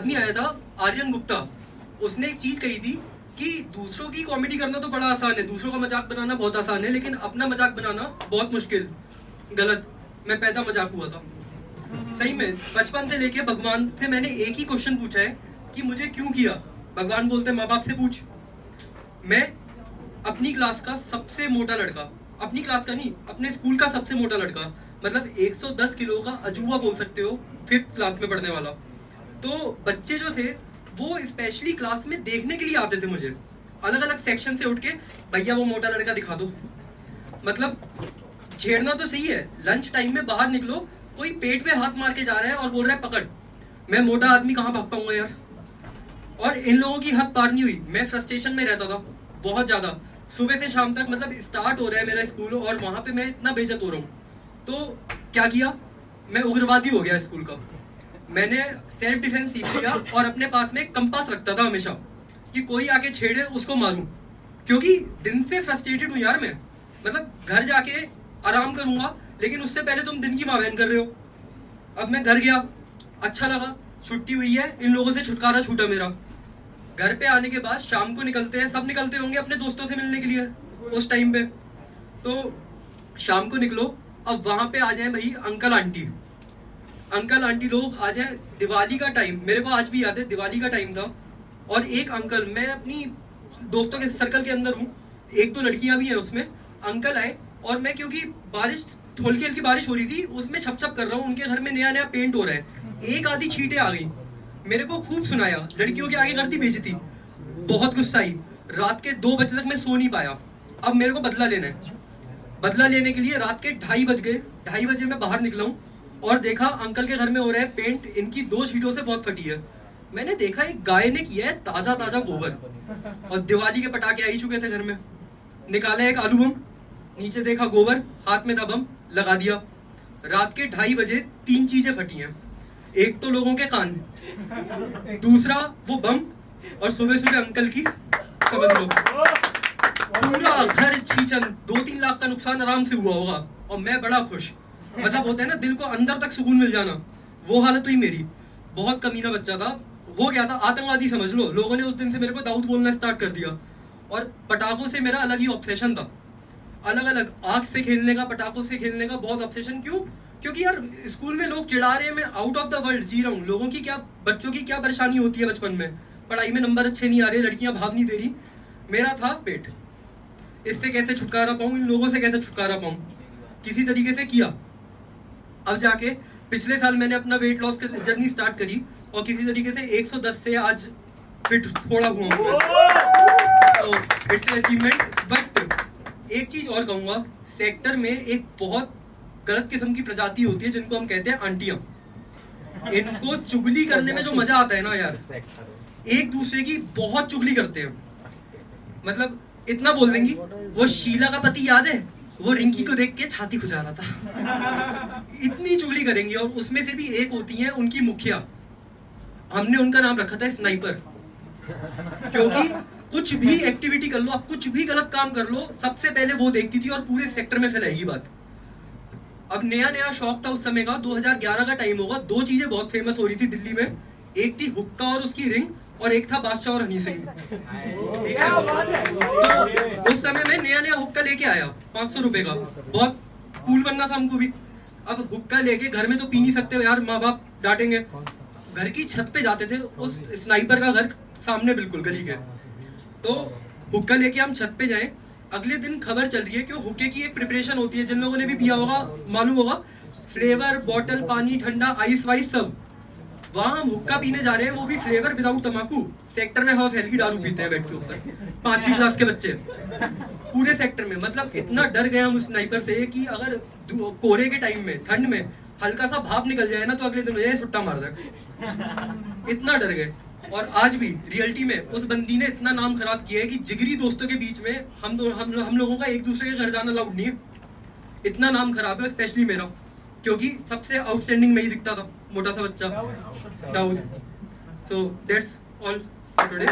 आदमी आया था आर्यन गुप्ता, उसने एक चीज कही थी कि दूसरों की कॉमेडी करना तो बड़ा आसान है, दूसरों का मजाक बनाना बहुत आसान है, लेकिन अपना मजाक बनाना बहुत मुश्किल। गलत। मैं पैदा मजाक हुआ था सही में। बचपन से लेके भगवान से मैंने एक ही क्वेश्चन पूछा है कि मुझे क्यों किया। भगवान बोलते माँ बाप से पूछ। मैं अपनी क्लास का सबसे मोटा लड़का, अपनी क्लास का नहीं, अपने स्कूल का सबसे मोटा लड़का, मतलब 110 किलो का अजूबा बोल सकते हो, 5th क्लास में पढ़ने वाला। तो बच्चे जो थे वो स्पेशली क्लास में देखने के लिए आते थे मुझे, अलग अलग सेक्शन से उठ के, भैया वो मोटा लड़का दिखा दो। मतलब छेड़ना तो सही है, लंच टाइम में बाहर निकलो, कोई पेट पे हाथ मार के जा रहा है और बोल रहा है पकड़। मैं मोटा आदमी कहाँ भाग पाऊंगा यार। और इन लोगों की हद पार नहीं हुई, मैं फ्रस्ट्रेशन में रहता था बहुत ज्यादा। सुबह से शाम तक मतलब स्टार्ट हो रहा है मेरा स्कूल और वहां पे मैं इतना बेइज्जत हो रहा हूँ। तो क्या किया, मैं उग्रवादी हो गया स्कूल का। मैंने सेल्फ डिफेंस सीख लिया और अपने पास में कंपास रखता था हमेशा कि कोई आके छेड़े उसको मारूं, क्योंकि दिन से फ्रस्ट्रेटेड हूं यार मैं। मतलब घर जाके आराम करूंगा, लेकिन उससे पहले तुम दिन की माँ बहन कर रहे हो। अब मैं घर गया, अच्छा लगा, छुट्टी हुई है, इन लोगों से छुटकारा छूटा मेरा। घर पे आने के बाद शाम को निकलते हैं, सब निकलते होंगे अपने दोस्तों से मिलने के लिए उस टाइम पे। तो शाम को निकलो, अब वहां पे आ जाए भाई अंकल आंटी, अंकल आंटी लोग आ जाए। दिवाली का टाइम मेरे को आज भी याद है, दिवाली का टाइम था और एक अंकल, मैं अपनी दोस्तों के सर्कल के अंदर हूँ, एक दो लड़कियां भी हैं उसमें, अंकल आए और मैं, क्योंकि बारिश, हल्की हल्की बारिश हो रही थी, उसमें छप छप कर रहा हूँ, उनके घर में नया नया पेंट हो रहा है, एक आधी छींटे आ गई, मेरे को खूब सुनाया, लड़कियों के आगे करती बेइज्जती, बहुत गुस्सा आई। रात के 2 बजे तक मैं सो नहीं पाया। अब मेरे को बदला लेना है। बदला लेने के लिए रात के 2:30 बज गए, 2:30 बजे मैं बाहर निकला हूँ और देखा अंकल के घर में हो रहा है पेंट, इनकी 2 शीटों से बहुत फटी है। मैंने देखा एक गाय ने किया है ताजा ताजा गोबर, और दिवाली के पटाखे आ ही चुके थे घर में। निकाला एक आलू बम, नीचे देखा गोबर, हाथ में था बम, लगा दिया। रात के 2:30 बजे 3 चीजें फटी हैं, एक तो लोगों के कान, दूसरा वो बम, और सुबह सुबह अंकल की, समझ लो पूरा घर छीचन, 2-3 लाख का नुकसान आराम से हुआ होगा और मैं बड़ा खुश। मतलब होता है ना दिल को अंदर तक सुकून मिल जाना, वो हालत हुई मेरी। बहुत कमीना बच्चा था, हो गया था आतंकवादी समझ लो। लोगों ने उस दिन से मेरे को दाऊद बोलना स्टार्ट कर दिया। और पटाखों से मेरा अलग ही ऑब्सेशन था, अलग अलग, आग से खेलने का, पटाखों से खेलने का बहुत ऑब्सेशन। क्यों? क्योंकि यार स्कूल में लोग चिढ़ा रहे हैं, मैं आउट ऑफ द वर्ल्ड जी रहा हूँ। लोगों की क्या, बच्चों की क्या परेशानी होती है बचपन में, पढ़ाई में नंबर अच्छे नहीं आ रहे, लड़कियां भाव नहीं दे रही, मेरा था पेट। इससे कैसे छुटकारा पाऊं, इन लोगों से कैसे छुटकारा पाऊं, किसी तरीके से किया। अब जाके पिछले साल मैंने अपना वेट लॉस जर्नी स्टार्ट करी और किसी तरीके से 110 से आज फिट थोड़ा हुआ हूं। तो इट्स एन अचीवमेंट। बट एक चीज और कहूंगा, सेक्टर में एक बहुत गलत किस्म की प्रजाति होती है जिनको हम कहते हैं आंटियां। इनको चुगली करने में जो मजा आता है ना यार, एक दूसरे की बहुत चुगली करते हैं। मतलब इतना बोल देंगी, वो शीला का पति याद है, वो रिंकी को देख के छाती खुजा रहा था, इतनी चुगली करेंगी। और उसमें से भी एक होती है उनकी मुखिया, हमने उनका नाम रखा था स्नाइपर, क्योंकि कुछ भी एक्टिविटी कर लो, आप कुछ भी गलत काम कर लो, सबसे पहले वो देखती थी और पूरे सेक्टर में फैलाएगी बात। अब नया नया शौक था उस समय का, 2011 का टाइम होगा, 2 चीजें बहुत फेमस हो रही थी दिल्ली में, एक थी हुक्का और उसकी रिंग, और एक था बादशाह और हनी सिंह। तो उस समय में नया नया हुक्का लेके आया 500 रुपए का, बहुत कूल बनना था हमको भी। अब हुक्का लेके घर में तो पी नहीं सकते यार, माँ बाप डांटेंगे। घर की छत पे जाते थे, उस स्नाइपर का घर सामने बिल्कुल गली के। तो हुक्का लेके हम छत पे जाए, अगले दिन खबर चल रही है कि हुक्के की एक प्रिपरेशन होती है, जिन लोगों ने भी पिया होगा मालूम होगा, फ्लेवर बॉटल, पानी ठंडा, आइस वाइस सब। वहां हम हुक्का पीने जा रहे हैं, वो भी फ्लेवर विदाउट तम्बाकू। सेक्टर में हवा फैल की दारू पीते हैं बेड के ऊपर, 5वीं क्लास के बच्चे पूरे सेक्टर में। मतलब इतना डर गए हम उस स्नाइपर से कि अगर कोहरे के टाइम में, ठंड में हल्का सा भाप निकल जाए ना, तो अगले दिन मुझे सुट्टा मार जाए, इतना डर गए। और आज भी रियलिटी में उस बंदी ने इतना नाम खराब किया है कि जिगरी दोस्तों के बीच में हम लोगों का एक दूसरे के घर जाना अलाउड नहीं है, इतना नाम खराब है। स्पेशली मेरा, क्योंकि सबसे आउटस्टैंडिंग में ही दिखता था, मोटा सा बच्चा Dawood. So that's all for today.